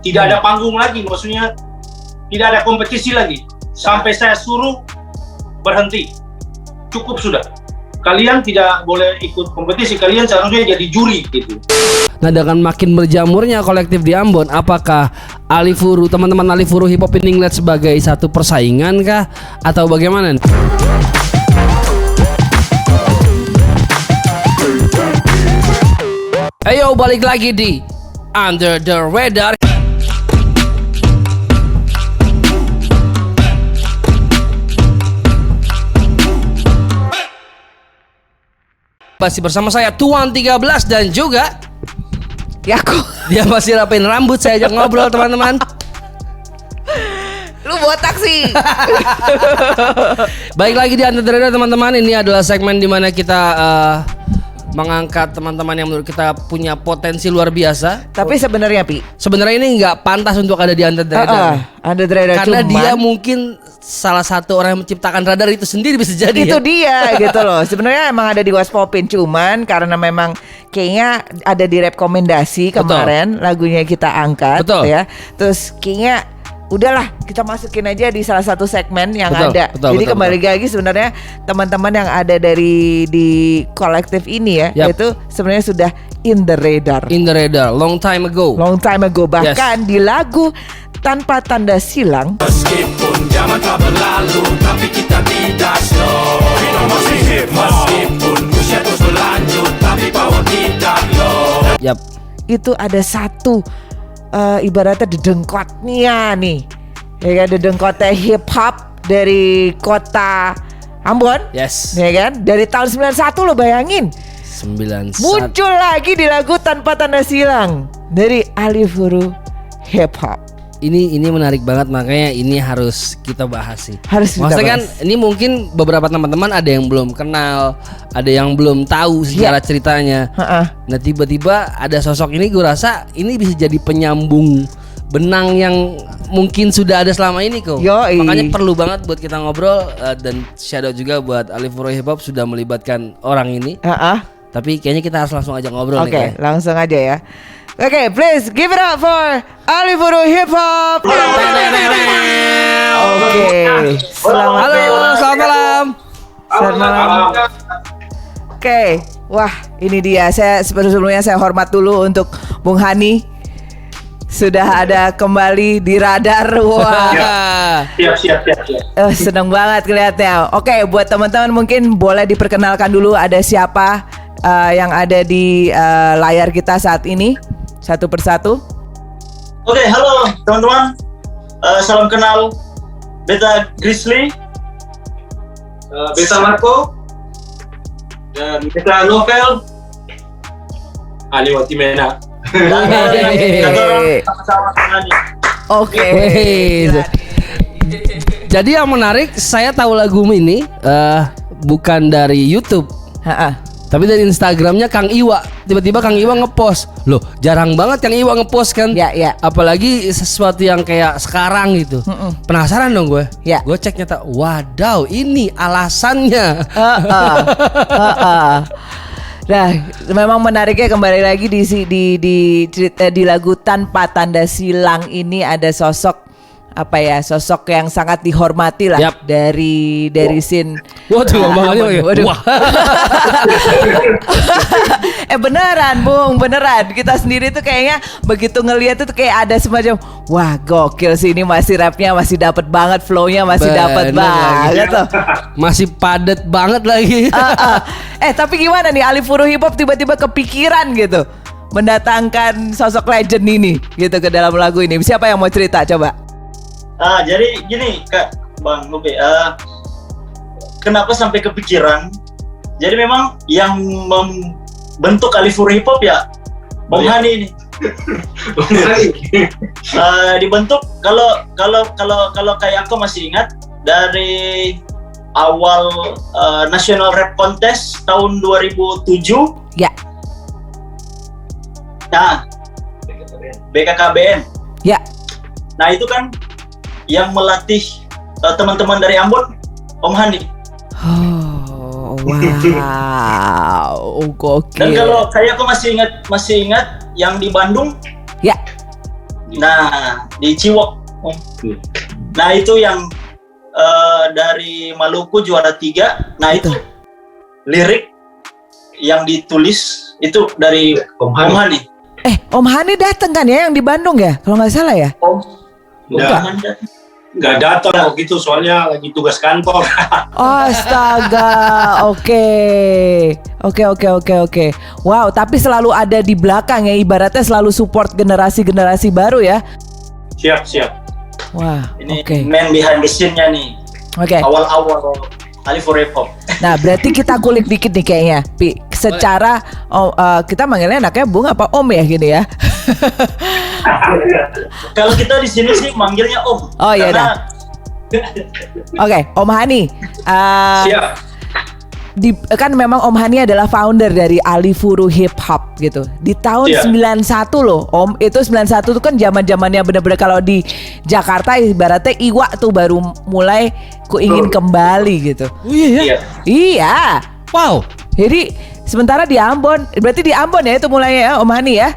Tidak ada panggung lagi, maksudnya tidak ada kompetisi lagi. Sampai saya suruh berhenti. Cukup sudah. Kalian tidak boleh ikut kompetisi, kalian seharusnya jadi juri gitu. Nah, dengan makin berjamurnya kolektif di Ambon, apakah Alifuru, teman-teman Alifuru Hip Hop ini ngeliat sebagai satu persaingan kah atau bagaimana? Ayo balik lagi di Under the Radar. Masih bersama saya Tuan 13 dan juga Yaku. dia masih rapiin rambut, saya ajak ngobrol teman-teman. Lu botak sih. Baik lagi di Under the Radar teman-teman. Ini adalah segmen dimana kita mengangkat teman-teman yang menurut kita punya potensi luar biasa. Tapi sebenarnya sebenarnya ini nggak pantas untuk ada di Under the Radar. Under the Radar Karena cuman, dia mungkin salah satu orang yang menciptakan radar itu sendiri bisa jadi. itu ya? dia gitu loh. Sebenarnya emang ada di Waspopin, cuman karena memang kayaknya ada di rekomendasi kemarin lagunya kita angkat. Betul. Ya. Terus kayaknya udahlah kita masukin aja di salah satu segmen yang Betul, ada. betul, Jadi betul, kembali lagi sebenarnya teman-teman yang ada di kolektif ini ya, Yap. itu sebenarnya sudah in the radar. In the Radar, long time ago. Long time ago, bahkan di lagu Tanpa Tanda Silang. Meskipun zaman telah berlalu, tapi kita tidak slow. Kita masih hip hop. Meskipun usia terus berlanjut, tapi power tidak low. Yap. Itu ada satu ibaratnya dedengkotnya nih, ya kan, dedengkotnya hip hop dari kota Ambon, Yes. ya kan, dari tahun 91 lo bayangin 91. muncul lagi di lagu Tanpa Tanda Silang dari Alifuru Hip Hop. Ini menarik banget, makanya ini harus kita bahas sih. Harus kita Maksudnya kan bahas. ini mungkin beberapa teman-teman ada yang belum kenal, ada yang belum tahu sejarah ceritanya. Nah tiba-tiba ada sosok ini, gue rasa ini bisa jadi penyambung benang yang mungkin sudah ada selama ini kok. Yoi. Makanya perlu banget buat kita ngobrol, dan shout out juga buat Alifuru Hip Hop sudah melibatkan orang ini. Tapi kayaknya kita harus langsung ajak ngobrol nih. Oke, langsung aja ya. Oke, please give it up for Alifuru Hip Hop. Oke, selamat Selamat malam. Selamat malam. Oke, wah ini dia. Sebelumnya saya hormat dulu untuk Bung Hani. Sudah ada kembali di radar. Wah, Siap. seneng banget kelihatannya. Oke, buat teman-teman mungkin boleh diperkenalkan dulu ada siapa yang ada di layar kita saat ini, satu persatu. Oke, halo teman-teman. Salam kenal. Beta Grizzly, Beta Marco, dan Beta Novel, Ali Watimena. Oke. Jadi yang menarik, saya tahu lagu ini bukan dari YouTube, tapi dari Instagramnya Kang Iwa. Tiba-tiba Kang Iwa ngepost. Loh, jarang banget Kang Iwa ngepost kan? Ya. Apalagi sesuatu yang kayak sekarang gitu. Penasaran dong gue. Ya. Gue cek nyata, wadaw, ini alasannya. Nah, memang menariknya kembali lagi di lagu Tanpa Tanda Silang ini ada sosok sosok yang sangat dihormati lah. Yap. dari scene. Waduh, Waduh. wah. Beneran Bung, beneran. Kita sendiri tuh kayaknya begitu ngeliat tuh kayak ada semacam wah gokil sih, ini masih rapnya masih dapat banget, flownya masih dapat Bener banget tuh. Masih padet banget lagi. Tapi gimana nih Alifuru Hip Hop tiba-tiba kepikiran gitu mendatangkan sosok legend ini gitu ke dalam lagu ini? Siapa yang mau cerita coba? Jadi gini Kak, Bang Lube, kenapa sampai kepikiran? Jadi memang yang membentuk Alifuru Hip Hop ya Bang Hani ini. Dibentuk kalau kayak aku masih ingat dari awal National Rap Contest tahun 2007. Ya. Nah, BKKBN. Ya. Nah itu kan yang melatih teman-teman dari Ambon, Om Hani. Oh, wow, gokil. Dan kalau saya aku masih ingat yang di Bandung, ya, Nah, di Ciwok. Nah, itu yang dari Maluku juara 3. Nah, itu lirik yang ditulis itu dari Om Hani. Om Hani datang kan ya yang di Bandung ya? Kalau nggak salah ya? Nggak datang waktu itu soalnya lagi tugas kantor. Astaga, oke. Wow, tapi selalu ada di belakang ya, ibaratnya selalu support generasi-generasi baru ya. Siap. Wah, ini oke. Man behind the scene-nya nih. Oke. Awal-awal Alifor Hip Hop. Nah, berarti kita kulik dikit nih kayaknya, Pi. Secara kita manggilnya anaknya Bung apa Om ya gini ya? Kalau kita di sini sih manggilnya Om. Oh iya dah. Oke, Om Hani. Siap. Kan memang Om Hani adalah founder dari Alifuru Hip Hop gitu. Di tahun 91 loh, Om. Itu 91 tuh kan zaman-zamannya bener-bener kalau di Jakarta ibaratnya Iwa tuh baru mulai ku ingin kembali gitu. Oh iya ya? Iya. Wow. Jadi sementara di Ambon, berarti di Ambon ya itu mulainya ya Om Hani ya?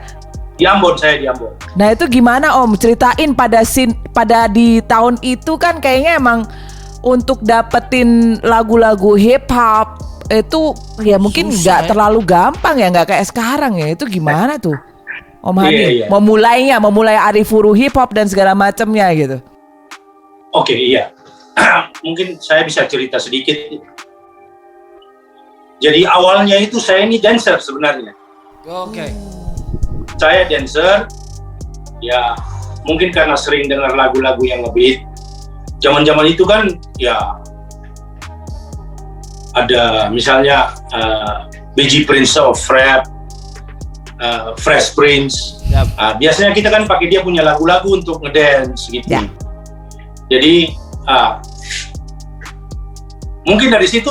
Di Ambon, saya di Ambon. Nah itu gimana Om? Ceritain pada di tahun itu kan kayaknya emang untuk dapetin lagu-lagu hip hop itu ya mungkin nggak terlalu gampang ya, nggak kayak sekarang ya. Itu gimana tuh Om Hani? Memulai Alifuru Hip Hop dan segala macamnya gitu. Oke, iya. Mungkin saya bisa cerita sedikit. Jadi awalnya itu saya ini dancer sebenarnya. Oke. Saya dancer, ya mungkin karena sering dengar lagu-lagu yang ngebeat. Zaman-zaman itu kan ya ada misalnya BG Prince of Rap, Fresh Prince. Biasanya kita kan pakai dia punya lagu-lagu untuk ngedance gitu. Ya. Jadi mungkin dari situ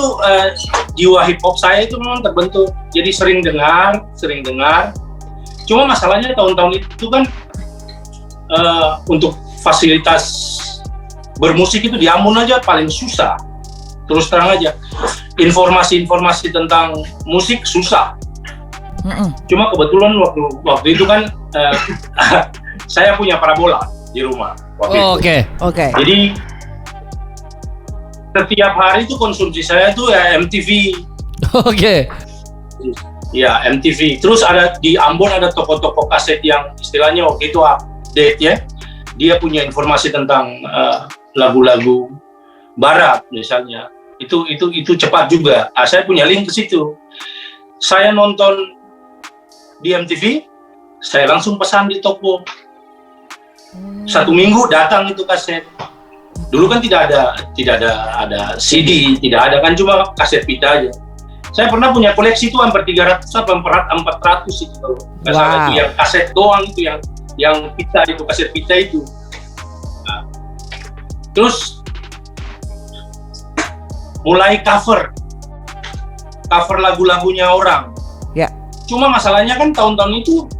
jiwa hip hop saya itu memang terbentuk. Jadi sering dengar. Cuma masalahnya tahun-tahun itu kan untuk fasilitas bermusik itu di Ambon aja paling susah. Terus terang aja, informasi tentang musik susah. Cuma kebetulan waktu itu kan saya punya parabola di rumah waktu itu. Oke. Jadi setiap hari itu konsumsi saya itu ya MTV. Oke. Ya MTV. Terus ada di Ambon ada toko-toko kaset yang istilahnya waktu itu update ya. Dia punya informasi tentang lagu-lagu barat misalnya. Itu cepat juga. Saya punya link ke situ. Saya nonton di MTV, saya langsung pesan di toko. 1 minggu datang itu kaset. Dulu kan tidak ada CD, tidak ada kan cuma kaset pita aja. Saya pernah punya koleksi itu hampir 300 sampai 400 itu kalau nggak salah, yang kaset doang itu yang pita itu, kaset pita itu. Nah, terus mulai cover lagu-lagunya orang. Ya. Cuma masalahnya kan tahun-tahun itu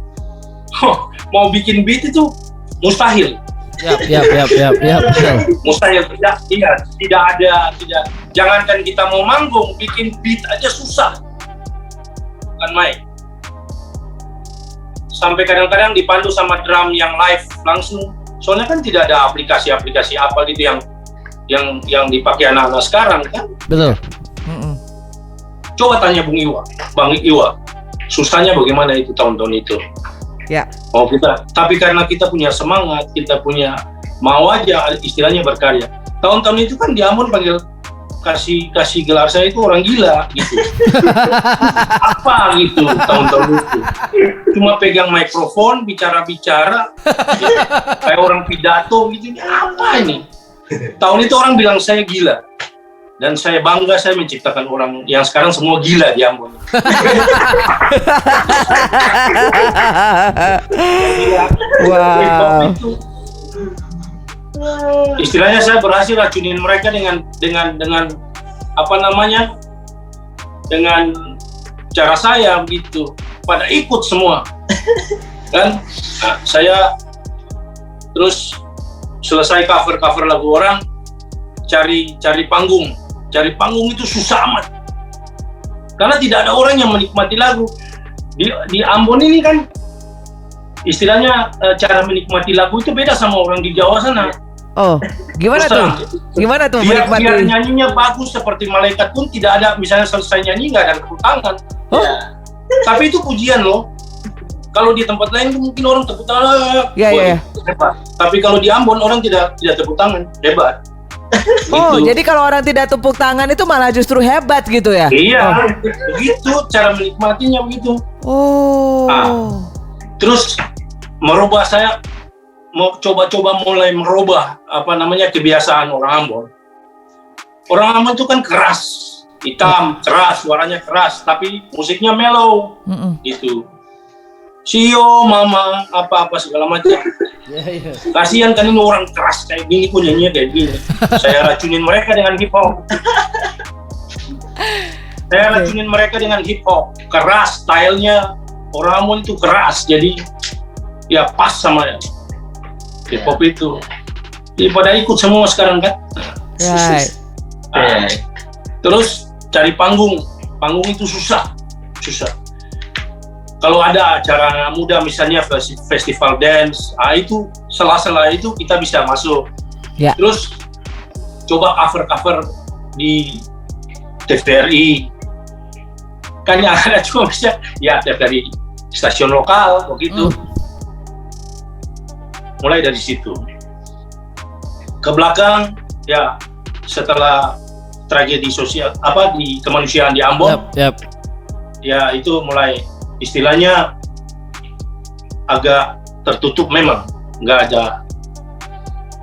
mau bikin beat itu mustahil. Yap. Mustahil, tidak ada. Jangankan kita mau manggung, bikin beat aja susah. Bukan main. Sampai kadang-kadang dipandu sama drum yang live langsung. Soalnya kan tidak ada aplikasi-aplikasi apa gitu yang dipakai anak-anak sekarang kan. Betul. Coba tanya Bang Iwa, susahnya bagaimana itu tahun-tahun itu. Ya. Tapi karena kita punya semangat, kita punya mau aja istilahnya berkarya. Tahun-tahun itu kan di Ambon panggil kasih gelar saya itu orang gila gitu. Apa gitu tahun-tahun itu. Cuma pegang mikrofon, bicara-bicara, kayak orang pidato gitu. Apa ini? Tahun itu orang bilang saya gila. Dan saya bangga saya menciptakan orang yang sekarang semua gila di Ambon. Wow. Istilahnya saya berhasil racunin mereka dengan apa namanya? Dengan cara saya begitu. Pada ikut semua. Kan saya terus selesai cover lagu orang, cari panggung. Cari panggung itu susah amat. Karena tidak ada orang yang menikmati lagu. Di Ambon ini kan istilahnya cara menikmati lagu itu beda sama orang di Jawa sana. Oh, gimana tuh? Gimana tuh Biar menikmati? nyanyinya bagus seperti malaikat pun tidak ada, misalnya selesai nyanyi nggak ada tepuk tangan. Oh. Tapi itu pujian loh. Kalau di tempat lain mungkin orang tepuk tangan. Iya. Hebat. Tapi kalau di Ambon orang tidak tepuk tangan, hebat. Oh, Gitu. jadi kalau orang tidak tepuk tangan itu malah justru hebat gitu ya? Iya, begitu cara menikmatinya begitu. Oh. Terus merubah, saya mau coba-coba mulai merubah kebiasaan orang Ambon. Orang Ambon itu kan keras, hitam, keras, suaranya keras, tapi musiknya mellow, gitu. Sio, mama, apa-apa segala macam. Kasihan kan ini orang keras kayak gini pun nyanyinya kayak gini. Saya racunin mereka dengan hip hop. Keras, stylenya orang Ambon itu keras, jadi ya pas sama hip hop itu. Jadi pada ikut semua sekarang kan. Right. Terus cari panggung itu susah. Kalau ada acara muda misalnya festival dance, itu sela-sela itu kita bisa masuk. Ya. Terus coba cover di TVRI. Kan yang ada cuma bisa ya TVRI stasiun lokal begitu. Mulai dari situ. Ke belakang ya setelah tragedi sosial di kemanusiaan di Ambon. Yap. Ya itu mulai istilahnya agak tertutup memang, nggak ada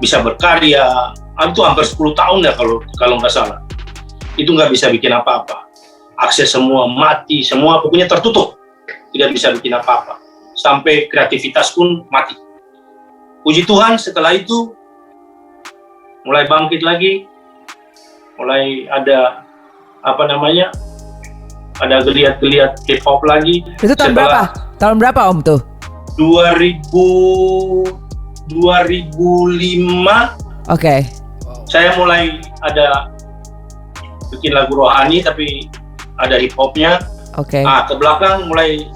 bisa berkarya. Itu hampir 10 tahun ya kalau nggak salah. Itu nggak bisa bikin apa-apa. Akses semua mati, semua pokoknya tertutup. Tidak bisa bikin apa-apa. Sampai kreativitas pun mati. Puji Tuhan setelah itu mulai bangkit lagi, mulai ada ada geliat-geliat hip hop lagi. Itu tahun berapa? Tahun berapa Om tuh? 2005. Oke. Saya mulai ada bikin lagu rohani tapi ada hip hopnya. Oke. Ke belakang mulai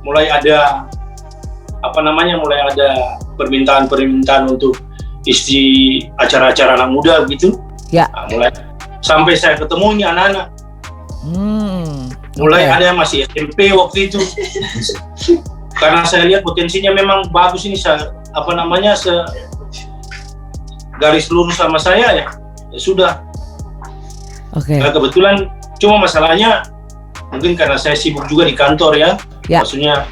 ada mulai ada permintaan untuk isi acara-acara anak muda begitu. Ya. Mulai sampai saya ketemu ini anak-anak. Mulai ada yang masih SMP waktu itu. Karena saya lihat potensinya memang bagus ini, garis lurus sama saya ya sudah. Oke. Nah, kebetulan cuma masalahnya mungkin karena saya sibuk juga di kantor ya. Maksudnya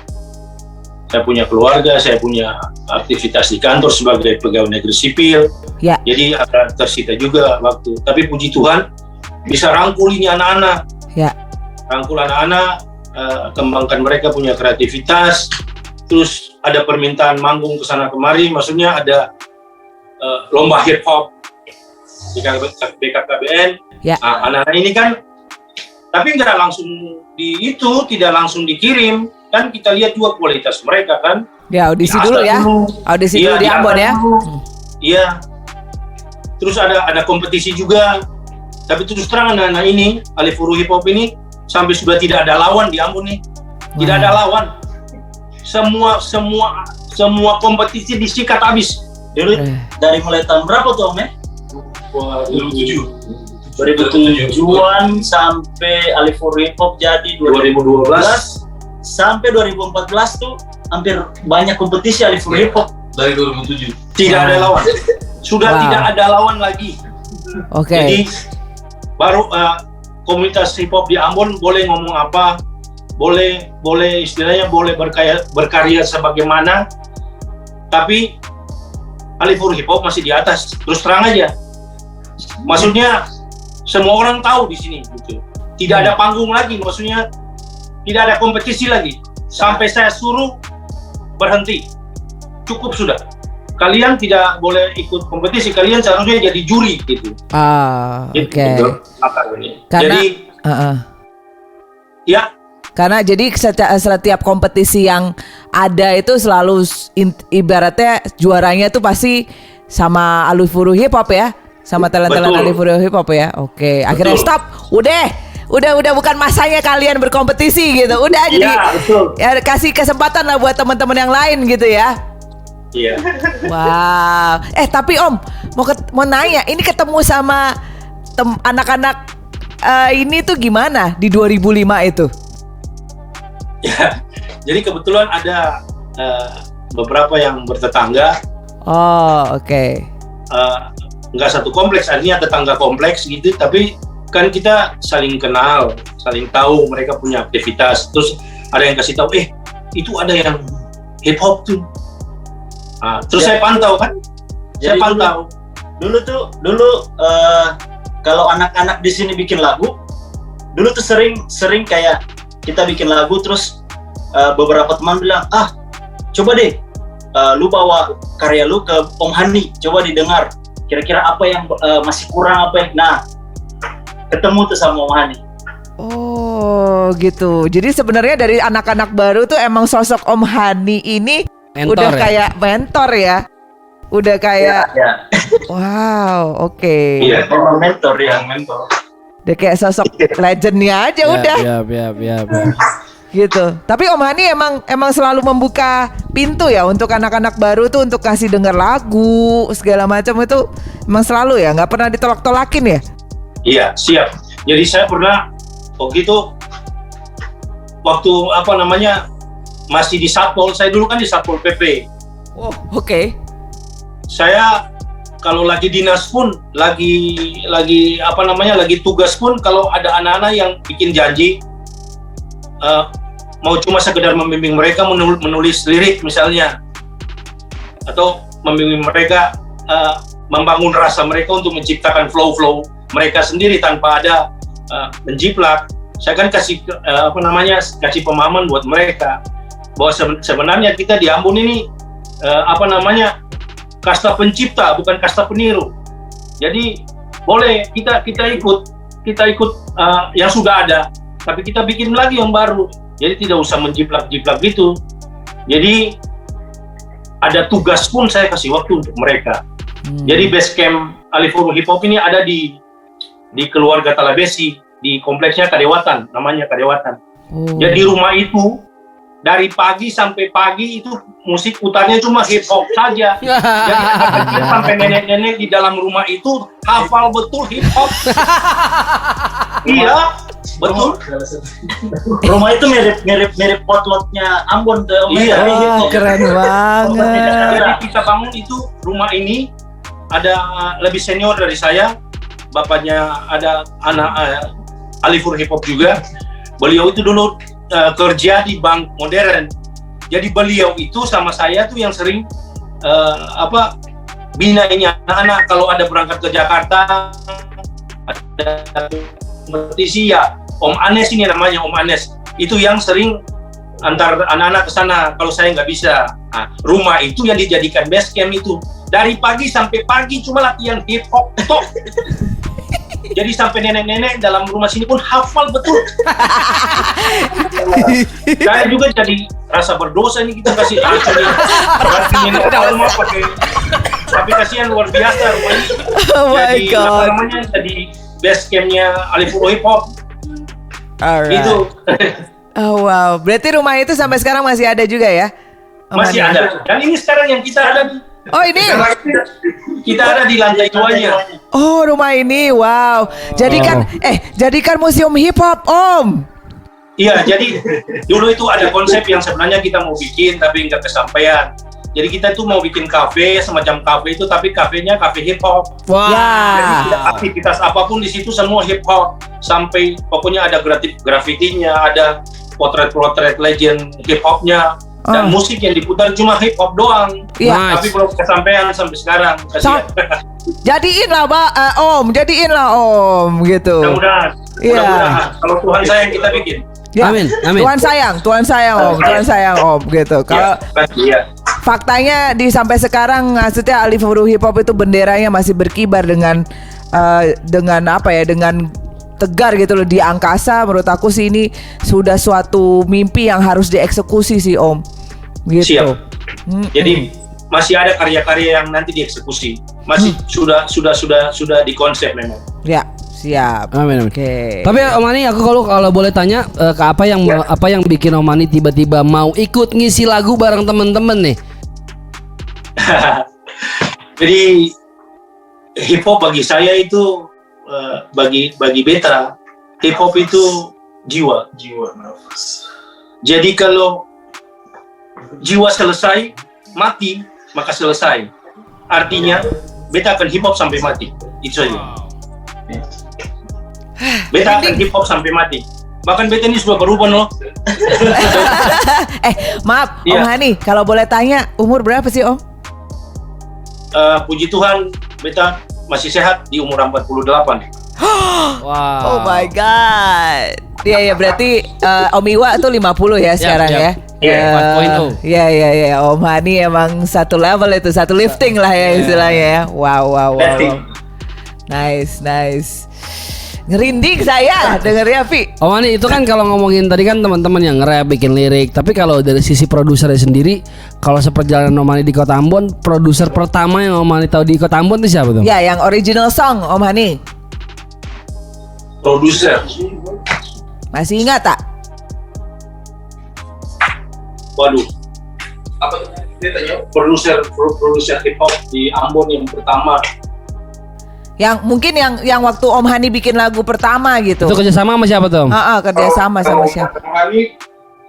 saya punya keluarga, saya punya aktivitas di kantor sebagai pegawai negeri sipil. Ya. Jadi agak tersita juga waktu. Tapi puji Tuhan bisa rangkul ini anak-anak. Ya. Rangkul anak-anak, kembangkan mereka punya kreativitas. Terus ada permintaan manggung ke sana kemari, maksudnya ada lomba hip hop di BKKBN. Ya. Anak-anak ini kan, tapi tidak langsung tidak langsung dikirim. Kan kita lihat juga kualitas mereka kan. Ya, audisi dulu ya. Audisi dulu di Ambon ya. Iya. Terus ada kompetisi juga. Tapi terus terang anak-anak ini, Alifuru Hip Hop ini sampai sudah tidak ada lawan di Ambon nih. Tidak ada lawan. Semua kompetisi disikat habis. Dari mulai tahun berapa tuh Om ya? 2007-an sampai Alifuru Hip Hop jadi 2012 sampai 2014 tuh hampir banyak kompetisi Alifuru Hip Hop. Dari 2007 tidak ada lawan. Sudah tidak ada lawan lagi. Oke. Jadi baru komunitas hip hop di Ambon boleh ngomong apa, boleh istilahnya boleh berkarya sebagaimana, tapi Alifuru Hip Hop masih di atas. Terus terang aja. Maksudnya semua orang tahu di sini gitu. Tidak ada panggung lagi, maksudnya tidak ada kompetisi lagi. Sampai saya suruh berhenti. Cukup sudah. Kalian tidak boleh ikut kompetisi, kalian seharusnya jadi juri gitu. Oke. Jadi ya. Karena jadi setiap kompetisi yang ada itu selalu ibaratnya juaranya tuh pasti sama Alifuru Hip Hop ya, sama talent-talent Alifuru Hip Hop ya. Oke. Akhirnya stop. udah bukan masanya kalian berkompetisi gitu. Udah jadi betul. ya kasih kesempatan lah buat teman-teman yang lain gitu ya. Iya. Wow. Tapi Om mau nanya, ini ketemu sama anak-anak ini tuh gimana di 2005 itu? Ya, jadi kebetulan ada beberapa yang bertetangga. Oh, oke. Nggak satu kompleks, artinya tetangga kompleks gitu, tapi kan kita saling kenal, saling tahu mereka punya aktivitas. Terus ada yang kasih tahu, itu ada yang hip hop tuh. Terus saya pantau kan, saya pantau. Dulu kalau anak-anak di sini bikin lagu, dulu tuh sering kayak kita bikin lagu, terus beberapa teman bilang, coba deh, lu bawa karya lu ke Om Hani, coba didengar. Kira-kira apa yang masih kurang, apa yang... Nah, ketemu tuh sama Om Hani. Oh gitu. Jadi sebenarnya dari anak-anak baru tuh emang sosok Om Hani ini mentor udah kayak mentor ya. Udah kayak wow, oke. Iya, memang mentor ya, mentor. Udah kayak sosok legendnya aja udah. Iya. Gitu. Tapi Om Hani emang selalu membuka pintu ya untuk anak-anak baru tuh untuk kasih denger lagu segala macam, itu emang selalu ya, nggak pernah ditolak-tolakin ya? Iya, siap. Jadi saya pernah waktu masih di Satpol, saya dulu kan di Satpol PP. Oh, oke. Saya kalau lagi dinas pun, lagi tugas pun, kalau ada anak-anak yang bikin janji mau cuma sekedar membimbing mereka menulis lirik misalnya, atau membimbing mereka membangun rasa mereka untuk menciptakan flow mereka sendiri tanpa ada menjiplak. Saya kan kasih pemahaman buat mereka bahwa sebenarnya kita di Ambon ini kasta pencipta, bukan kasta peniru. Jadi boleh kita ikut yang sudah ada, tapi kita bikin lagi yang baru. Jadi tidak usah menjiplak-jiplak gitu. Jadi ada tugas pun saya kasih waktu untuk mereka. Jadi base camp Alifuru Hip Hop ini ada di keluarga Talabesi, di kompleksnya Kadewatan, namanya Kadewatan. Jadi rumah itu dari pagi sampai pagi itu musik putarnya cuma hip hop saja. Jadi sampai nenek-nenek di dalam rumah itu hafal betul hip hop. Iya, betul. Rumah itu mirip potlotnya Ambon tuh. Iya, keren banget. Jadi kita bangun itu rumah ini ada lebih senior dari saya, bapaknya ada anak Alifur Hip Hop juga. Beliau itu dulu kerja di bank modern. Jadi beliau itu sama saya tuh yang sering bina ini anak-anak kalau ada berangkat ke Jakarta, ada kompetisi ya. Om Anes ini namanya, Om Anes. Itu yang sering antar anak-anak ke sana kalau saya nggak bisa. Nah, rumah itu yang dijadikan base camp itu. Dari pagi sampai pagi cuma latihan hip hop top. Jadi sampai nenek-nenek dalam rumah sini pun hafal betul. Saya juga jadi rasa berdosa nih kita kasih racun rumah pakai, tapi kasihan luar biasa rumah ini. Oh my God. Jadi base campnya Alifuru Hip Hop. Gitu. Oh wow, berarti rumah itu sampai sekarang masih ada juga ya? Masih ada. Dan ini sekarang yang kita ada di. Oh ini? Kita ada di lantai 2-nya. Oh rumah ini, wow. Jadikan museum hip hop, Om. Iya, jadi dulu itu ada konsep yang sebenarnya kita mau bikin tapi nggak kesampaian. Jadi kita tuh mau bikin kafe, semacam kafe itu, tapi kafenya kafe hip hop. Wow. Jadi aktivitas apapun di situ semua hip hop. Sampai pokoknya ada grafitinya, ada potret-potret legend hip hopnya. Dan musik yang diputar cuma hip hop doang. Iya. Tapi belum kesampaian sampai sekarang. Jadiin lah Om gitu. Mudah-mudahan. Kalau Tuhan sayang kita bikin. Ya. Amin. Tuhan sayang Om gitu. Kalau faktanya sampai sekarang maksudnya Alifuru Hip Hop itu benderanya masih berkibar dengan tegar gitu loh di angkasa. Menurut aku sih ini sudah suatu mimpi yang harus dieksekusi sih Om. Gitu. Siap. Jadi masih ada karya-karya yang nanti dieksekusi. Masih sudah dikonsep memang. Ya, Siap. Amin. Oke. Tapi Om Hani, aku kalau boleh tanya ke apa yang bikin Om Hani tiba-tiba mau ikut ngisi lagu bareng temen-temen nih? Jadi hip hop bagi saya itu bagi beta hip hop itu jiwa nafas. Jadi kalau jiwa selesai, mati maka selesai. Artinya beta akan hip hop sampai mati. Itu saja. Beta akan hip hop sampai mati. Bahkan beta ini sudah berubah loh. Maaf, Iya. Om Hani, kalau boleh tanya umur berapa sih Om? Puji Tuhan beta masih sehat di umur 48. Wow. Oh my god. Iya ya, berarti Om Iwa tuh 50 ya sekarang ya. Iya, 4.0. Iya. Om Hani emang satu level itu, satu lifting lah ya istilahnya ya. Wow. Nice. Ngerinding saya dengernya, Vi. Om Hani, itu kan kalau ngomongin tadi kan teman-teman yang nge-rap, bikin lirik. Tapi kalau dari sisi produsernya sendiri, kalau seperjalanan Om Hani di Kota Ambon, produser pertama yang Om Hani tahu di Kota Ambon itu siapa tuh? Ya, yang original song Om Hani. Produser. Masih ingat tak? Waduh. Apa dia tanya? Produser hip hop di Ambon yang pertama. Yang mungkin yang waktu Om Hani bikin lagu pertama gitu. Itu kerjasama sama siapa tuh? Kerjasama sama siapa? Rohani,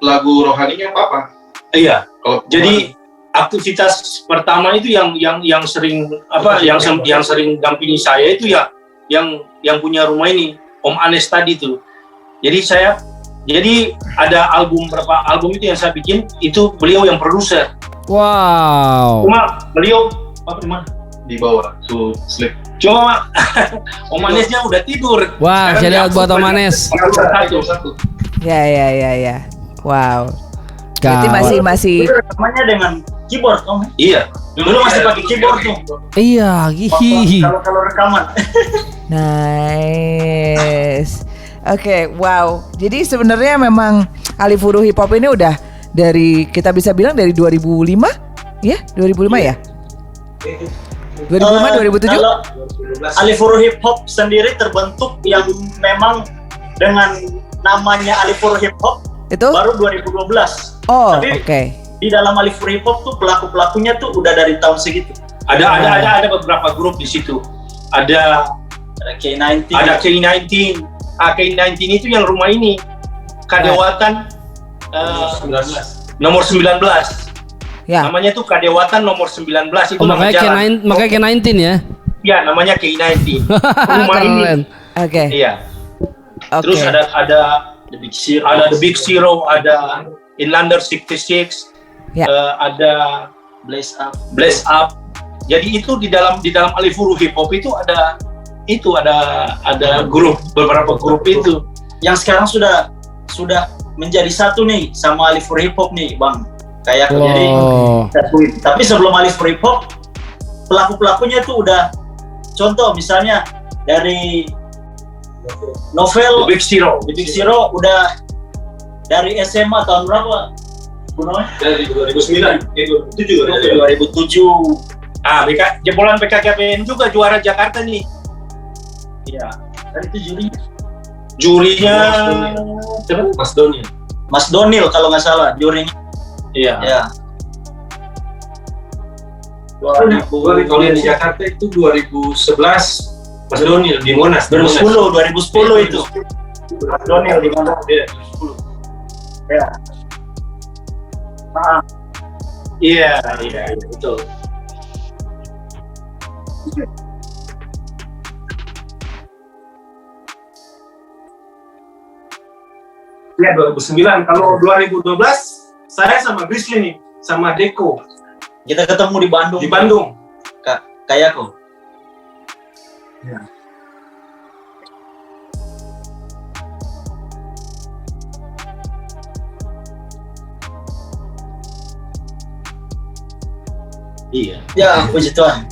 lagu rohaninya Papa. Iya. Kalau Jadi aktivitas pertama itu yang sering yang sering dampingi saya itu ya yang punya rumah ini Om Anes tadi tuh. Jadi ada berapa album itu yang saya bikin itu beliau yang produser. Wow. Cuma beliau di mana? di bawah to sleep. Cuma Om Anesnya udah tidur. Wah, Sekarang saya dia lihat buat Om Anes. satu. Ya. Wow. Berarti Kawan. masih Rekamannya dengan keyboard Om. Iya. Dulu masih pakai keyboard tuh. Iya, hihi. Kalau rekaman. nice. Oke, wow. Jadi sebenarnya memang Alifuru Hip Hop ini udah dari, kita bisa bilang dari 2005? Ya, 2005 ya? 2005, 2007? Kalau Alifuru Hip Hop sendiri terbentuk yang memang dengan namanya Alifuru Hip Hop Itu? baru 2012. Oh, Tapi oke. di dalam Alifuru Hip Hop tuh pelakunya tuh udah dari tahun segitu. Ada beberapa grup di situ. Ada K19. Ada K19. K19 itu yang rumah ini. Kadewatan nomor 19. Ya. Namanya tuh Kadewatan nomor 19 itu Oh, nama jalan. makanya K19 ya. Iya, namanya K19. Rumah ini. Keren. Oke. Iya. Oke. Terus ada The Big Zero, ada Inlander 66. Ya. Ada Blaze Up. Jadi itu di dalam Alifuru Hip Hop itu ada grup, beberapa grup itu yang sekarang sudah menjadi satu nih sama Alifuru Hip Hop nih, Bang. Kayak jadi satuin. Tapi sebelum Alifuru Hip Hop, pelakunya itu udah, contoh misalnya dari Novel, The Big Zero udah dari SMA tahun berapa? dari 2009 itu juga 2007. jebolan BKKBN juga juara Jakarta nih. Iya. Dan itu Jurinya Mas Donil kalau nggak salah jurinya. iya. Ya. Kalau yang di Jakarta itu 2011 Mas Donil di Monas. 2010 itu. Mas Donil di mana? Iya, 2010. Ya. Nah, Iya, betul. Ya 2009. Kalau 2012 saya sama Grizzly nih, sama Deko kita ketemu di Bandung. di Bandung. Kayak kok. Iya. Ya, puji Tuhan.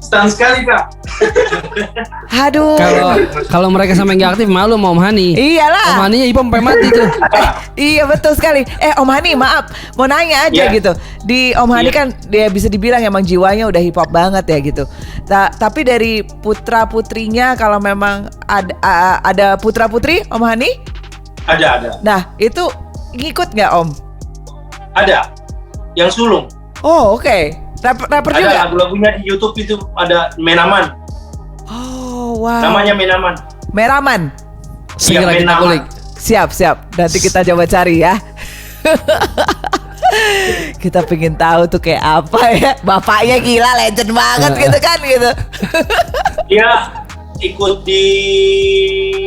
Stan sekali Kak. Aduh. Kalau mereka sampai nggak aktif malu sama Om Hani. Iyalah. Om Haninya hip hop sampai mati tuh. Iya betul sekali. Om Hani maaf, mau nanya aja gitu. Di Om Hani kan dia bisa dibilang emang jiwanya udah hip hop banget ya gitu. Tapi dari putra putrinya kalau memang ada putra putri Om Hani? Ada. Nah itu ngikut nggak Om? Ada. Yang sulung. Oh oke. Rapper Ada juga? lagu-lagunya di YouTube itu ada Menaman. Oh wow. Namanya Menaman. Meraman. Segera Iya, kita Menaman. kulik. Siap. Nanti kita coba cari ya. Kita pengen tahu tuh kayak apa ya. Bapaknya gila legend banget gitu kan gitu. Dia ikut di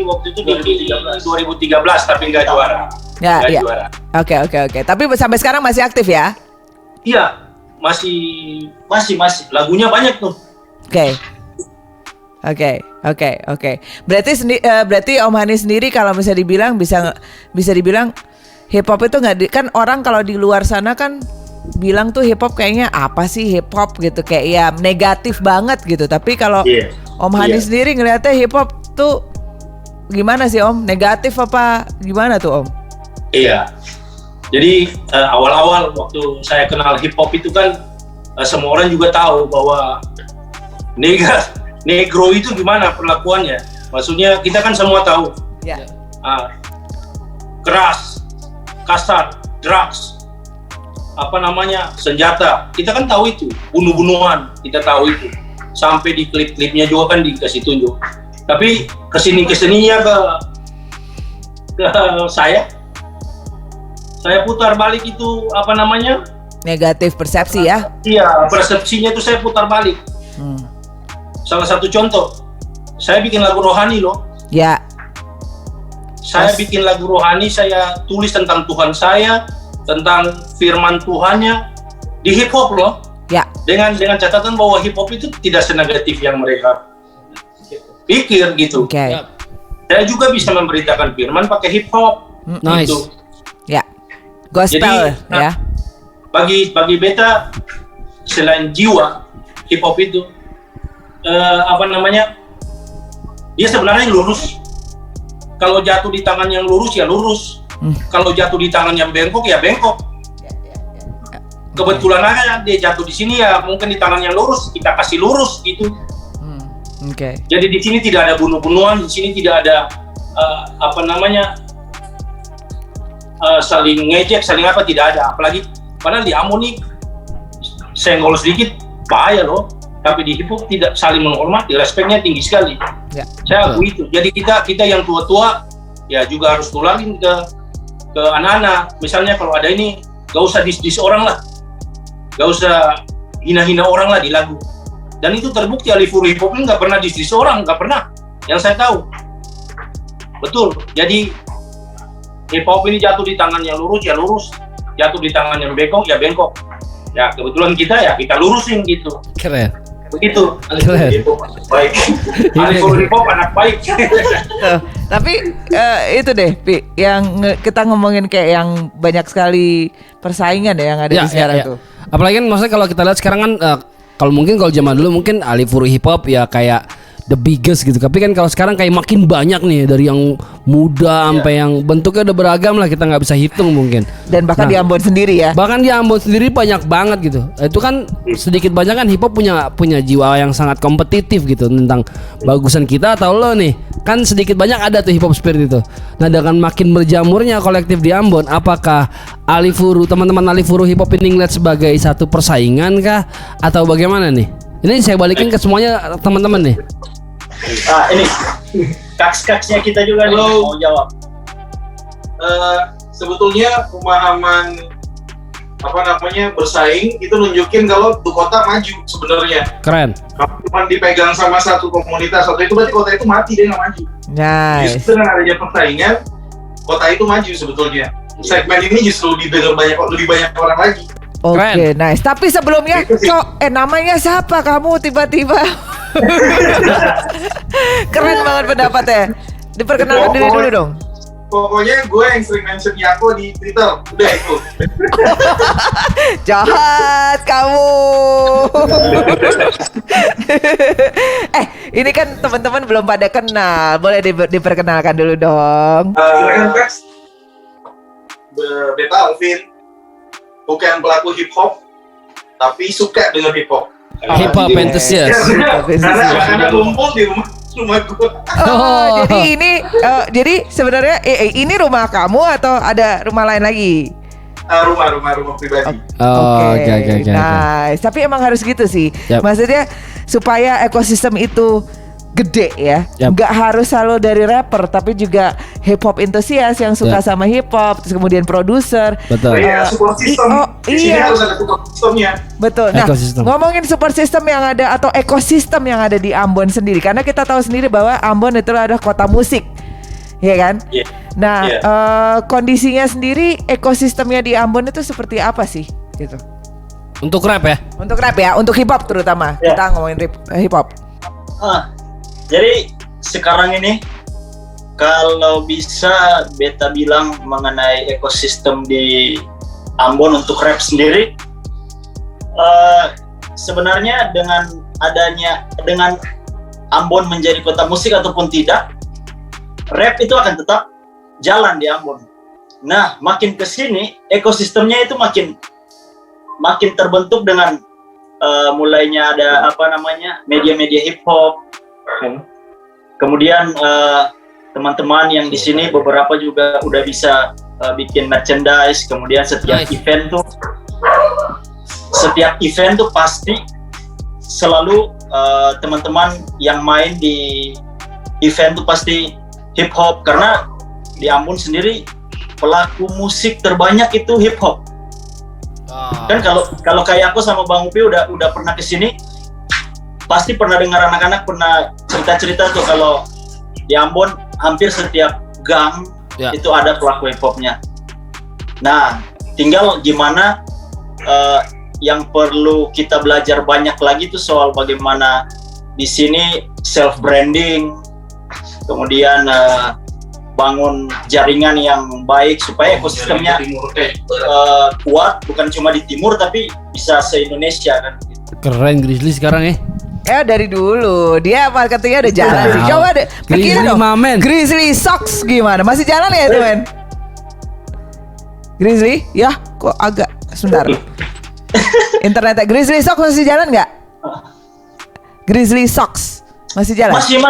waktu itu di 2013 tapi nggak juara. Ya, Nggak iya. juara. Oke. Tapi sampai sekarang masih aktif ya? Iya, masih. Lagunya banyak tuh. Oke. Berarti Om Hani sendiri kalau misalnya bisa dibilang hip hop itu nggak kan orang kalau di luar sana kan bilang tuh hip hop kayaknya apa sih hip hop gitu kayak ya negatif banget gitu. Tapi kalau Om Hani sendiri ngeliatnya hip hop tuh gimana sih Om? Negatif apa gimana tuh Om? Iya. Jadi awal-awal waktu saya kenal hip hop itu kan semua orang juga tahu bahwa negro itu gimana perlakuannya. Maksudnya kita kan semua tahu. Ya. Keras, kasar, drugs, senjata. Kita kan tahu itu, bunuh-bunuhan, kita tahu itu. Sampai di klip-klipnya juga kan dikasih tunjuk. Tapi kesininya ke saya putar balik itu Negatif persepsi ya? Iya, persepsinya itu saya putar balik. Salah satu contoh, saya bikin lagu rohani loh. Ya. Saya bikin lagu rohani, saya tulis tentang Tuhan saya, tentang firman Tuhannya di hip hop loh. Ya. Dengan catatan bahwa hip hop itu tidak senegatif yang mereka pikir gitu. Oke. Saya juga bisa memberitakan firman pakai hip hop. Nice. Gitu. Ya. Gospel ya. Bagi beta selain jiwa hip hop itu dia sebenarnya lurus. Kalau jatuh di tangan yang lurus ya lurus. Kalau jatuh di tangan yang bengkok ya bengkok. Kebetulan aja dia jatuh di sini ya mungkin di tangan yang lurus kita kasih lurus gitu. Oke. Jadi di sini tidak ada bunuh-bunuhan, di sini tidak ada saling ngejek, saling apa tidak ada. Apalagi padahal di Ambon nih senggol sedikit bahaya loh. Tapi di hip hop tidak saling menghormati, respeknya tinggi sekali. Ya. Saya akui itu. Jadi kita yang tua-tua ya juga harus tularin ke anak-anak. Misalnya kalau ada ini, gak usah dis orang lah, gak usah hina-hina orang lah di lagu. Dan itu terbukti Alifuru hip hop ini gak pernah dis orang, gak pernah. Yang saya tahu, betul. Jadi hip hop ini jatuh di tangan yang lurus ya lurus, jatuh di tangan yang bengkok ya bengkok. Ya kebetulan kita lurusin gitu. Keren. Begitu. Alifuru baik. Alifuru hip hop anak baik. Tapi itu deh, Pi, yang kita ngomongin kayak yang banyak sekali persaingan ya yang ada di sekarang tuh. Apalagi kan maksudnya kalau kita lihat sekarang kan kalau zaman dulu mungkin Alifuru hip hop ya kayak the biggest gitu. Tapi kan kalau sekarang kayak makin banyak nih dari yang muda sampai yang bentuknya udah beragam lah, kita nggak bisa hitung mungkin. Dan bahkan di Ambon sendiri ya. Bahkan di Ambon sendiri banyak banget gitu. Itu kan sedikit banyak kan hip hop punya jiwa yang sangat kompetitif gitu tentang bagusan kita atau lo nih. Kan sedikit banyak ada tuh hip hop spirit itu. Nah, dengan makin berjamurnya kolektif di Ambon, apakah Alifuru, teman-teman Alifuru hip hop ini ngeliat sebagai satu persaingan kah atau bagaimana nih? Ini saya balikin ke semuanya teman-teman nih. Ini kaks-kaksnya kita juga nih mau jawab. Sebetulnya pemahaman bersaing itu nunjukin kalau tuh kota maju sebenarnya. Keren. Kalau cuma dipegang sama satu komunitas atau itu berarti kota itu mati, dia nggak maju. Nice. Justru dengan adanya persaingan kota itu maju sebetulnya. Segmen ini justru didengar lebih banyak orang lagi. Oke, nice. Tapi sebelumnya namanya siapa kamu tiba-tiba? Keren banget pendapatnya. Diperkenalkan diri dulu dong. Pokoknya gue yang sering mention Yako di Twitter. Udah itu. Jahat kamu. Ini kan teman-teman belum pada kenal. Boleh diperkenalkan dulu dong. Silakan Rex. Beta Alvin, bukan pelaku hip hop, tapi suka dengan hip hop. Hip hop enthusiast. Karena kumpul di rumah gue. Oh, jadi sebenarnya ini rumah kamu atau ada rumah lain lagi? Rumah pribadi. Oh, oke. Nice. Tapi emang harus gitu sih. Yep. Maksudnya supaya ekosistem itu gede ya. Yep. Nggak harus selalu dari rapper, tapi juga hip hop enthusiast yang suka Yep. sama hip hop, terus kemudian produser. Betul. Support system. Di sini harus ada support systemnya. Betul. Nah, Ekosistem. ngomongin support system yang ada atau ekosistem yang ada di Ambon sendiri, karena kita tahu sendiri bahwa Ambon itu adalah kota musik, ya kan? Iya. Nah, kondisinya sendiri, ekosistemnya di Ambon itu seperti apa sih? Gitu. Untuk rap ya? Untuk rap ya, untuk hip hop terutama. Ya. Kita ngomongin hip hop. Jadi sekarang ini kalau bisa beta bilang mengenai ekosistem di Ambon untuk rap sendiri, sebenarnya dengan Ambon menjadi kota musik ataupun tidak, rap itu akan tetap jalan di Ambon. Nah, makin ke sini ekosistemnya itu makin terbentuk dengan mulainya ada media-media hip hop. Kemudian teman-teman yang di sini beberapa juga udah bisa bikin merchandise. Kemudian setiap event tuh pasti selalu teman-teman yang main di event tuh pasti hip hop, karena di Ambon sendiri pelaku musik terbanyak itu hip hop. Kan kalau kayak aku sama Bang Upi udah pernah kesini, pasti pernah dengar anak-anak pernah cerita-cerita tuh kalau di Ambon hampir setiap gang itu ada pelaku hip hopnya. Nah, tinggal gimana yang perlu kita belajar banyak lagi tuh soal bagaimana di sini self branding, kemudian bangun jaringan yang baik supaya ekosistemnya kuat, bukan cuma di timur tapi bisa se-Indonesia kan. Keren Grizzly sekarang ya. Dari dulu dia marketingnya udah jalan sih. Coba deh, pikirin dong. Grizzly Socks gimana? Masih jalan ya itu men? Grizzly, ya kok agak sebentar. Internetnya Grizzly Socks masih jalan nggak? Grizzly Socks masih jalan? Masih.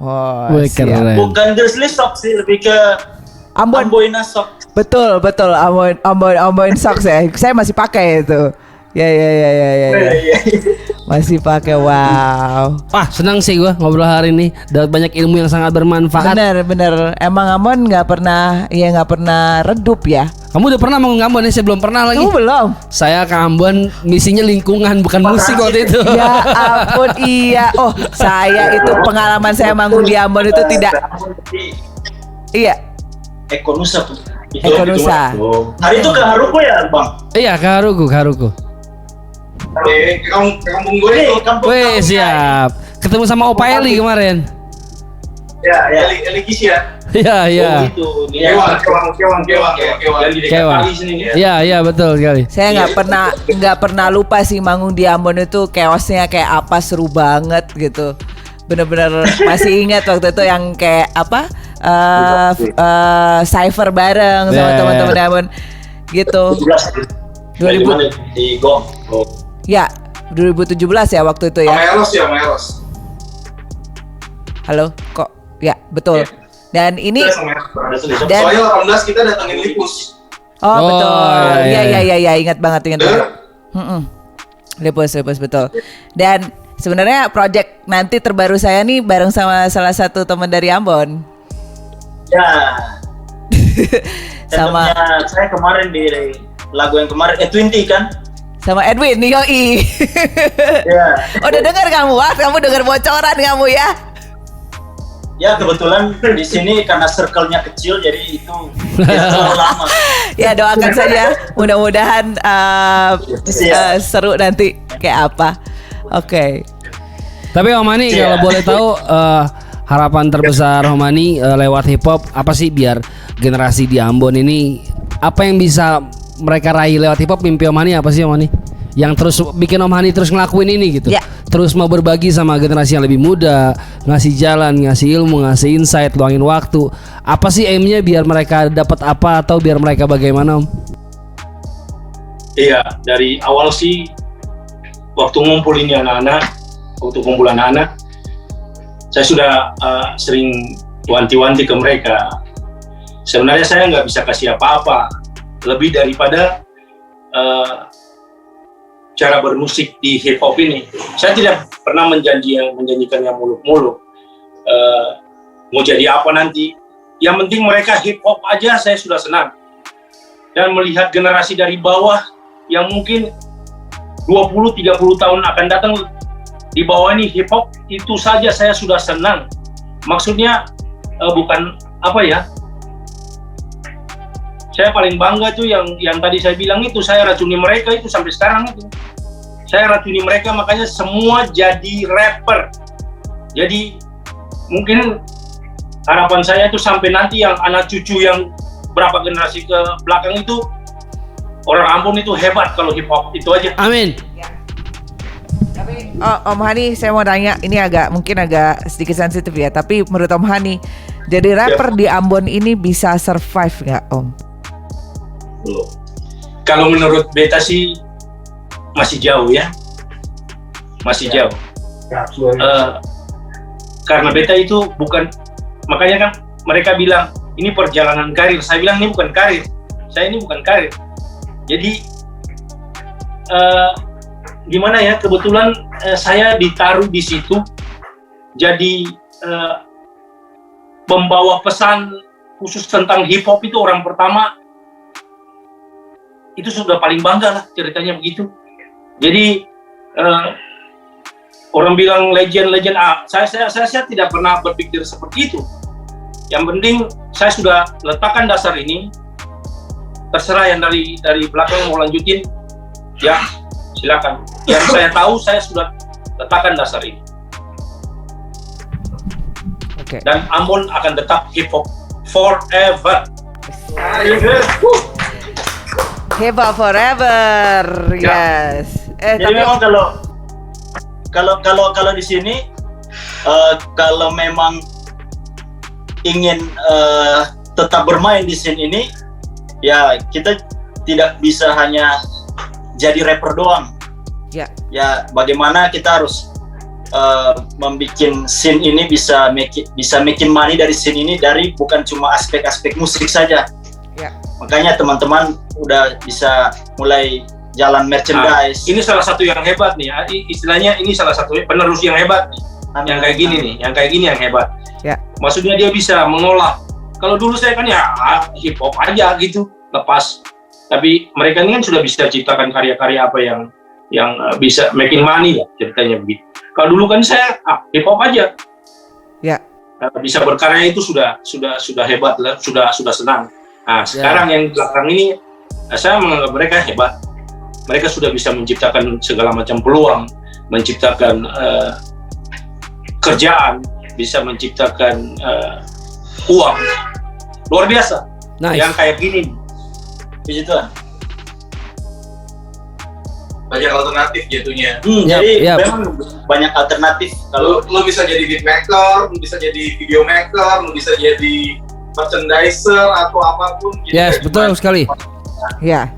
Oh, keren. Bukan Grizzly Socks sih, lebih ke Amboina Socks. Betul. Amboin Socks ya. Saya masih pakai itu. Ya. Masih pakai, wow. Senang sih gua ngobrol hari ini, dapat banyak ilmu yang sangat bermanfaat. Bener. Emang Ambon nggak pernah redup ya. Kamu udah pernah mau ke Ambon ya? Saya belum pernah lagi. Kamu belum? Saya ke Ambon misinya lingkungan bukan musik waktu itu. Ya ampun, iya. Oh, saya itu pengalaman saya manggung di Ambon itu tidak. Iya. Ekonusa. Ekonusa. Hari itu ke Haruko ya, Bang? Iya, ke Haruko. Kampung gue itu. Wih, siap. Ketemu sama Opa Eli kemarin. Ya, Eli Kisya. Iya. Kewang. Iya, betul sekali. Saya nggak pernah lupa sih manggung di Ambon itu chaosnya kayak apa, seru banget gitu. Bener-bener masih ingat waktu itu yang kayak apa? Cypher bareng sama teman-teman di Ambon gitu. 2000 di Gong. Ya, 2017 ya waktu itu ya. Maeros. Halo, kok? Ya, betul. Dan ini soalnya 18 kita datangin Lipus. Oh, betul. Iya. Ingat banget. Lipus betul. Dan sebenarnya project nanti terbaru saya nih bareng sama salah satu teman dari Ambon. Ya. Sama saya kemarin di lagu yang kemarin Twinty kan? Sama Edwin nih, yoi. Ya. Udah dengar kamu? Kamu dengar bocoran kamu ya? Ya kebetulan di sini karena circle-nya kecil jadi itu terlalu lama. Ya doakan saja, mudah-mudahan seru nanti kayak apa. Oke. Tapi Om Hani kalau boleh tahu harapan terbesar Om Hani lewat hip hop apa sih biar generasi di Ambon ini, apa yang bisa mereka raih lewat hip hop? Mimpi Om Hani apa sih Om Hani? Yang terus bikin Om Hani terus ngelakuin ini gitu. Ya. terus mau berbagi sama generasi yang lebih muda, ngasih jalan, ngasih ilmu, ngasih insight, luangin waktu. Apa sih aimnya biar mereka dapat apa atau biar mereka bagaimana, Om? Iya, dari awal sih waktu ngumpul ini anak-anak, saya sudah sering wanti-wanti ke mereka. Sebenarnya saya nggak bisa kasih apa-apa lebih daripada cara bermusik di hip hop ini. Saya tidak pernah menjanjikan yang muluk-muluk. Mau jadi apa nanti? Yang penting mereka hip hop aja saya sudah senang. Dan melihat generasi dari bawah yang mungkin 20-30 tahun akan datang di bawah ini hip hop, itu saja saya sudah senang. Maksudnya bukan apa ya? Saya paling bangga tuh yang tadi saya bilang itu, saya racuni mereka itu sampai sekarang itu. Saya racuni mereka, makanya semua jadi rapper. Jadi mungkin harapan saya itu sampai nanti yang anak cucu yang berapa generasi ke belakang itu, orang Ambon itu hebat kalau hip hop, itu aja. Amin. Ya. Tapi Om Hani, saya mau tanya, ini mungkin agak sedikit sensitif ya, tapi menurut Om Hani, jadi rapper di Ambon ini bisa survive nggak, Om? Kalau menurut beta sih masih jauh ya, masih jauh. Karena beta itu bukan, makanya kan mereka bilang ini perjalanan karir. Saya bilang ini bukan karir, saya ini bukan karir. Jadi gimana ya, kebetulan saya ditaruh di situ jadi membawa pesan khusus tentang hip hop itu orang pertama. Itu sudah paling bangga lah ceritanya begitu. Jadi orang bilang legend, saya tidak pernah berpikir seperti itu. Yang penting saya sudah letakkan dasar ini. Terserah yang dari belakang mau lanjutin, ya silakan. Yang saya tahu saya sudah letakkan dasar ini. Okay. Dan Ambon akan tetap hip hop forever. Hip hop forever, yes. Jadi Tapi memang kalau di sini kalau memang ingin tetap bermain di scene ini, ya kita tidak bisa hanya jadi rapper doang. ya, Ya bagaimana kita harus membuat scene ini bisa making money dari scene ini, dari bukan cuma aspek-aspek musik saja. ya. Makanya teman-teman udah bisa mulai jalan merchandise. Ini salah satu yang hebat nih, istilahnya ini salah satu penerus yang hebat nih. Yang kayak gini nih, yang kayak gini yang hebat. Ya. Maksudnya dia bisa mengolah. Kalau dulu saya kan ya hip hop aja gitu, lepas. Tapi mereka ini kan sudah bisa ciptakan karya-karya apa yang bisa making money lah ceritanya begitu. Kalau dulu kan saya hip hop aja. Ya. Bisa berkarya itu sudah hebat lah, sudah senang. Nah, sekarang yang belakang ini saya menganggap mereka hebat. Mereka sudah bisa menciptakan segala macam peluang, menciptakan kerjaan, bisa menciptakan uang. Luar biasa. Nice. Yang kayak gini. Puji Tuhan. Banyak alternatif jatuhnya. Jadi memang banyak alternatif. Kalau lu bisa jadi beat maker, lu bisa jadi video maker, lu bisa jadi merchandiser atau apapun. Yes, betul sekali. Ya,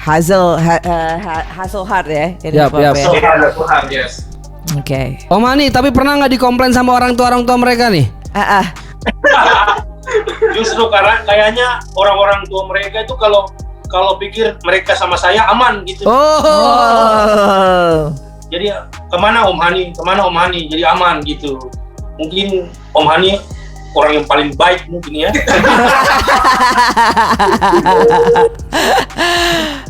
hustle hard ya. Yap. Yes. Oke. Om Hani, tapi pernah nggak dikomplain sama orang tua mereka nih? Justru karena kayaknya orang-orang tua mereka itu kalau pikir mereka sama saya aman gitu. Oh. Jadi kemana Om Hani, jadi aman gitu. Mungkin Om Hani orang yang paling baik mungkin ya.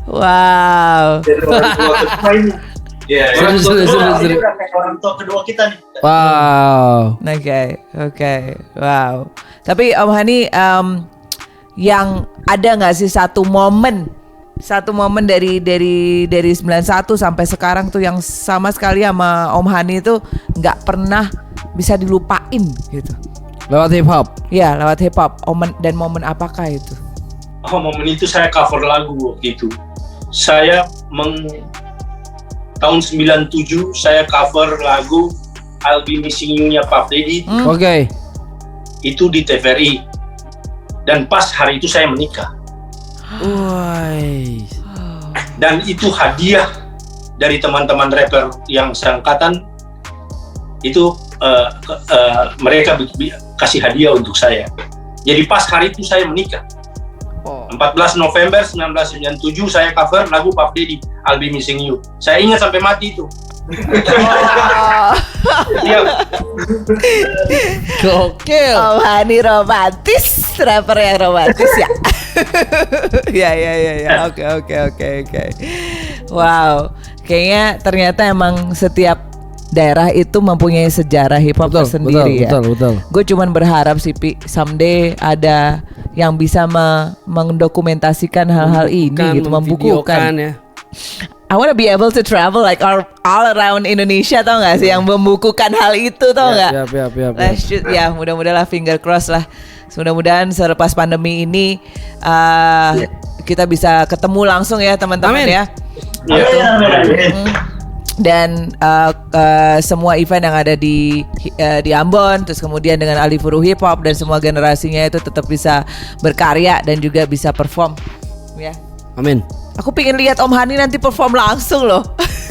Wow. Jadi orang tua kedua ini. Ya. Orang tua kedua kita nih. Wow. Oke. Wow. Tapi Om Hani, yang ada nggak sih satu momen dari 91 sampai sekarang tuh yang sama sekali sama Om Hani itu nggak pernah bisa dilupain gitu? Lewat hip hop. Ya, lewat hip hop. Dan momen apakah itu? Momen itu saya cover lagu waktu itu. Saya tahun 97 saya cover lagu I'll Be Missing You-nya Puff Daddy. Oke. Itu di TVRI. Dan pas hari itu saya menikah. Woi. Dan itu hadiah dari teman-teman rapper yang seangkatan. Itu mereka kasih hadiah untuk saya. Jadi pas hari itu saya menikah. 14 November 1997 saya cover lagu Puff Daddy I'll Be Missing You. Saya ingat sampai mati itu. Gokil. Om Hani romantis, rapper yang romantis ya. Ya. Oke. Wow, kayaknya ternyata emang setiap daerah itu mempunyai sejarah hip hop tersendiri ya. Betul. Gue cuman berharap sih Pi, someday ada yang bisa mendokumentasikan hal-hal ini gitu, membukukan. Ya. I wanna be able to travel like all around Indonesia, tau gak sih, yang membukukan hal itu, tau gak? Siap. Let's shoot ya, mudah-mudahan lah, finger cross lah. Mudah-mudahan selepas pandemi ini kita bisa ketemu langsung ya teman-teman. Amin. Ya. Dan semua event yang ada di Ambon, terus kemudian dengan Ali Furu Hip Hop dan semua generasinya itu tetap bisa berkarya dan juga bisa perform ya. Amin. Aku pengen lihat Om Hani nanti perform langsung loh.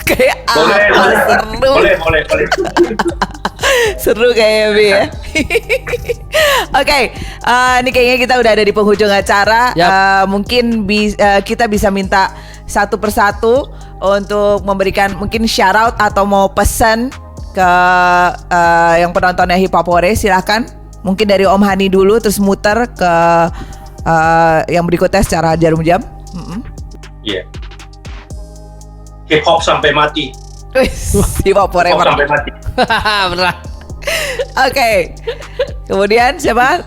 Kayak seru. Boleh. Seru kayaknya Bi ya. Oke, ini kayaknya kita udah ada di penghujung acara. Mungkin kita bisa minta satu persatu untuk memberikan mungkin shout out atau mau pesan ke yang penontonnya Hip Hopore, silahkan. Mungkin dari Om Hani dulu, terus muter ke yang berikutnya secara jarum jam. Iya. Hip hop sampai mati. Hip Hop forever. Sampai mati. Beneran. Oke. Kemudian siapa?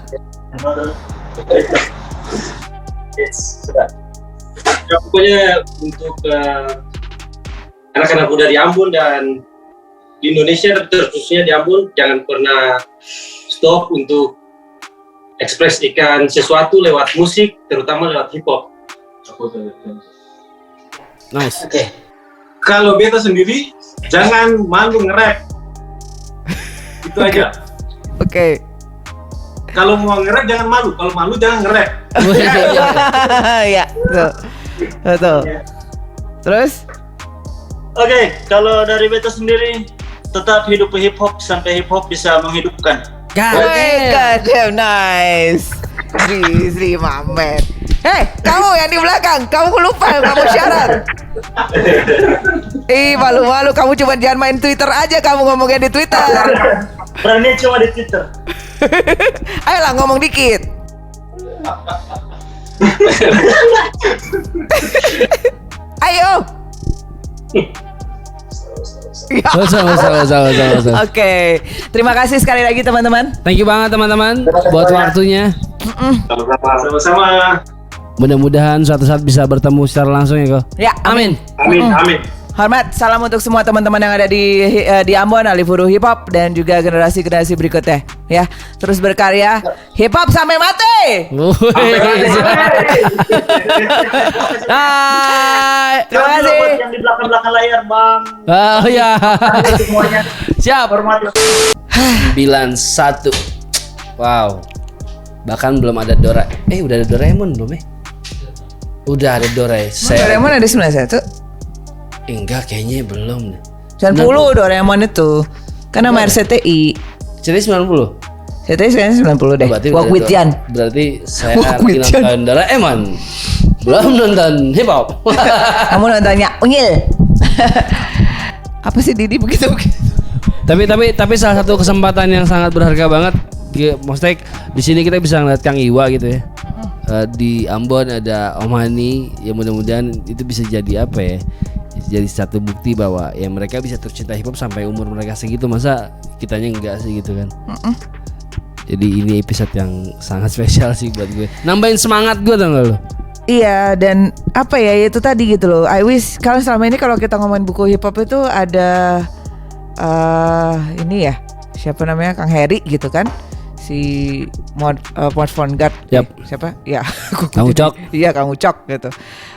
Ya, pokoknya untuk anak-anak muda di Ambon dan di Indonesia, terkhususnya di Ambon, jangan pernah stop untuk ekspresikan sesuatu lewat musik, terutama lewat hip hop. Nice. Oke. Kalau beta sendiri, jangan malu nge-rap. Itu aja. Oke. Kalau mau nge-rap jangan malu, kalau malu jangan nge-rap. Ya, betul. Terus? Oke, kalau dari beta sendiri, tetap hidup hip hop sampai hip hop bisa menghidupkan. God damn nice. Sri Mamet. Kamu yang di belakang, kamu lupa kamu syarat. Malu-malu, kamu cuma jangan main Twitter aja, kamu ngomongnya di Twitter. Berani cuma di Twitter. Ayolah ngomong dikit. Ayo. Sama. Oke, terima kasih sekali lagi teman-teman. Thank you banget teman-teman buat waktunya. Sama-sama. Mudah-mudahan suatu saat bisa bertemu secara langsung ya, Ko. Ya, amin. Amin. Hormat, salam untuk semua teman-teman yang ada di Ambon, Ali Furu Hip Hop dan juga generasi-generasi berikutnya. Ya, terus berkarya hip hop sampai mati. Hai, terima kasih. Yang di belakang layar, Bang. Oh ya. Semuanya. Siap. Hormat. 91. Wow. Bahkan belum ada udah ada Doraemon belum ya? Udah ada Doraemon ada 91. Enggak, kayaknya belum deh. 90 Doraemon itu. Karena nama RCTI. Jadi 90. RCTI sekarang 90 deh. Walk with Jan. Berarti saya lagi nonton Doraemon. Belum nonton hip hop. Kamu nontonnya Unyil. Apa sih Didi begitu? Tapi salah satu kesempatan yang sangat berharga banget. Maksudnya di sini kita bisa ngeliat Kang Iwa gitu ya. Di Ambon ada Om Hani, ya mudah-mudahan itu bisa jadi apa ya? Jadi satu bukti bahwa ya mereka bisa tercinta hip hop sampai umur mereka segitu, masa kitanya enggak sih gitu kan. Jadi ini episode yang sangat spesial sih buat gue. Nambahin semangat gue tau gak lo? Iya, dan apa ya itu tadi gitu loh. I wish kalau selama ini kalau kita ngomongin buku hip hop itu ada ini ya, siapa namanya, Kang Heri gitu kan. si Mod Von Gart. Siapa? Ya, Kang Ucok. Iya, Kang Ucok gitu.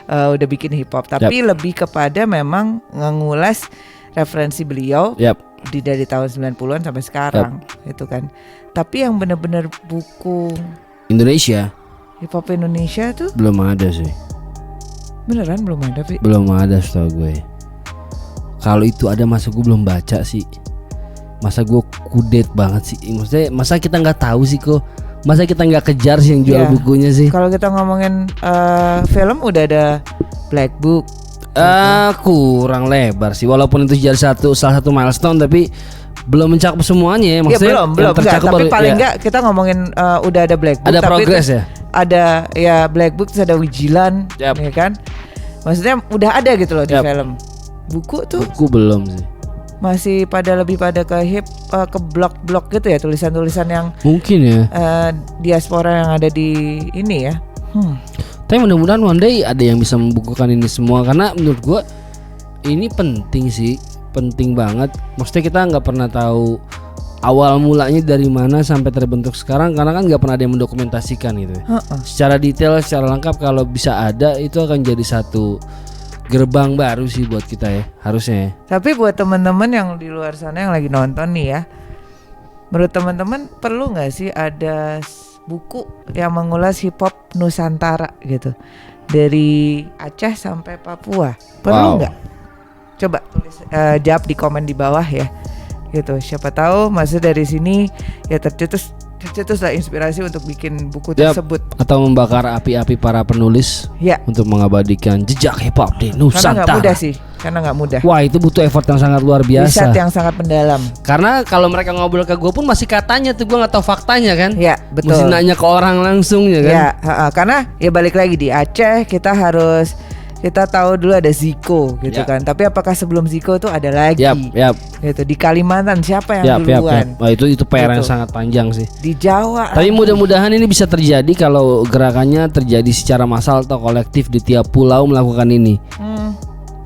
Udah bikin hip hop, tapi lebih kepada memang ngulas referensi beliau dari tahun 90-an sampai sekarang itu kan. Tapi yang benar-benar buku Indonesia, hip hop Indonesia tuh belum ada sih. Beneran belum ada, Pi? Belum ada setahu gue. Kalau itu ada masa gue belum baca sih. Masa gue kudet banget sih. Maksudnya masa kita nggak tahu sih kok. Masa kita nggak kejar sih yang jual bukunya sih. Kalau kita ngomongin film udah ada Black Book. Kurang lebar sih. Walaupun itu jadi salah satu milestone, tapi belum mencakup semuanya ya. Maksudnya belum enggak, tapi paling enggak kita ngomongin udah ada Black Book. Ada progres ya. Ada ya Black Book, terus ada Wijilan, ya kan. Maksudnya udah ada gitu loh di film. Buku tuh. Buku belum sih. Masih lebih pada ke blog-blog gitu ya, tulisan-tulisan yang mungkin ya diaspora yang ada di ini ya. Tapi mudah-mudahan one day ada yang bisa membukukan ini semua, karena menurut gua ini penting sih, penting banget. Maksudnya kita nggak pernah tahu awal mulanya dari mana sampai terbentuk sekarang, karena kan nggak pernah ada yang mendokumentasikan gitu. Secara detail, secara lengkap, kalau bisa ada itu akan jadi satu gerbang baru sih buat kita ya, harusnya ya. Tapi buat teman-teman yang di luar sana yang lagi nonton nih ya, menurut teman-teman perlu nggak sih ada buku yang mengulas hip hop Nusantara gitu, dari Aceh sampai Papua? Perlu nggak? Coba tulis jawab di komen di bawah ya, gitu. Siapa tahu maksud dari sini ya tercetuslah inspirasi untuk bikin buku tersebut, atau membakar api-api para penulis untuk mengabadikan jejak hip hop di Nusantara. Karena nggak mudah sih, karena nggak mudah. Wah, itu butuh effort yang sangat luar biasa. Riset yang sangat mendalam. Karena kalau mereka ngobrol ke gue pun masih katanya tuh, gue nggak tahu faktanya kan. Ya betul. Mesti nanya ke orang langsung ya kan. Ya, karena ya balik lagi di Aceh kita tahu dulu ada Ziko gitu kan. Tapi apakah sebelum Ziko tuh ada lagi? Gitu. Di Kalimantan siapa yang duluan? Wah, itu PR yang sangat panjang sih. Di Jawa. Tapi mudah-mudahan ini bisa terjadi kalau gerakannya terjadi secara massal atau kolektif di tiap pulau melakukan ini.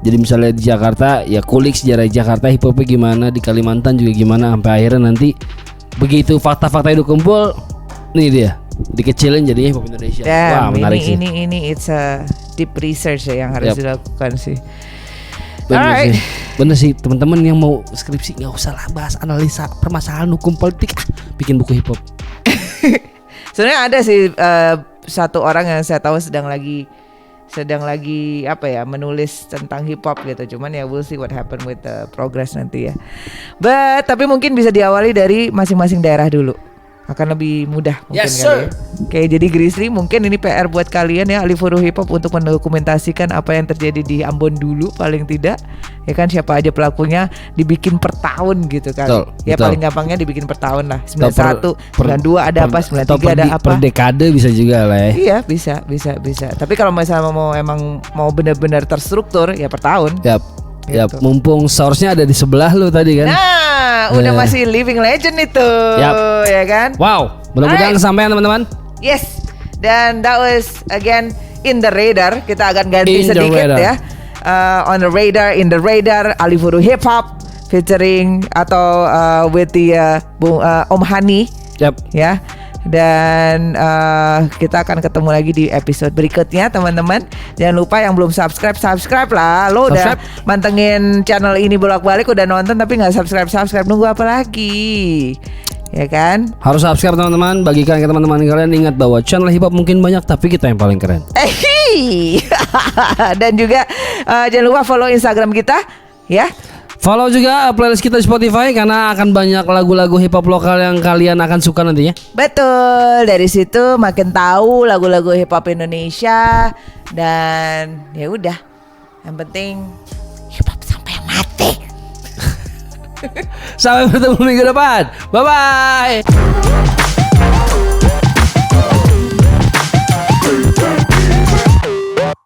Jadi misalnya di Jakarta ya kulik sejarah Jakarta hip hopnya gimana, di Kalimantan juga gimana, sampai akhirnya nanti begitu fakta-fakta itu kumpul, nih dia dikecilin jadinya hip hop Indonesia. Wah, menarik sih. Ini it's a deep research ya yang harus dilakukan sih. Bener sih teman-teman yang mau skripsi nggak usah lah bahas analisa permasalahan hukum politik, bikin buku hip hop. Sebenarnya ada sih satu orang yang saya tahu sedang lagi apa ya, menulis tentang hip hop gitu. Cuman ya we'll see what happen with the progress nanti ya. Tapi mungkin bisa diawali dari masing-masing daerah dulu. Akan lebih mudah mungkin kali ya. Oke, jadi Grizzly mungkin ini PR buat kalian ya, Alifuru Hip Hop, untuk mendokumentasikan apa yang terjadi di Ambon dulu paling tidak. Ya kan, siapa aja pelakunya, dibikin per tahun gitu kan. Betul. Paling gampangnya dibikin per tahun lah. 91, 92 ada apa, 93 ada apa. Per dekade bisa juga lah ya. Iya, bisa. Tapi kalau misalnya mau benar-benar terstruktur ya per tahun. Ya, mumpung source-nya ada di sebelah lu tadi kan. Nah, udah masih living legend itu. Ya kan? Wow, mudah-mudahan kesampaian teman-teman. Yes. Dan that was again in the radar. Kita akan ganti sedikit ya. On the radar, in the radar, Alifuru Hip Hop featuring atau with the Om Hani. Ya. Dan kita akan ketemu lagi di episode berikutnya teman-teman. Jangan lupa yang belum subscribe lah. Lo udah mantengin channel ini bolak-balik, udah nonton tapi gak subscribe. Nunggu apa lagi? Ya kan? Harus subscribe teman-teman. Bagikan ke teman-teman kalian. Ingat bahwa channel hip hop mungkin banyak, tapi kita yang paling keren. Dan juga jangan lupa follow Instagram kita ya. Follow juga playlist kita di Spotify, karena akan banyak lagu-lagu hip hop lokal yang kalian akan suka nantinya. Betul, dari situ makin tahu lagu-lagu hip hop Indonesia. Dan ya udah, yang penting hip hop sampai mati. Sampai bertemu minggu depan. Bye bye.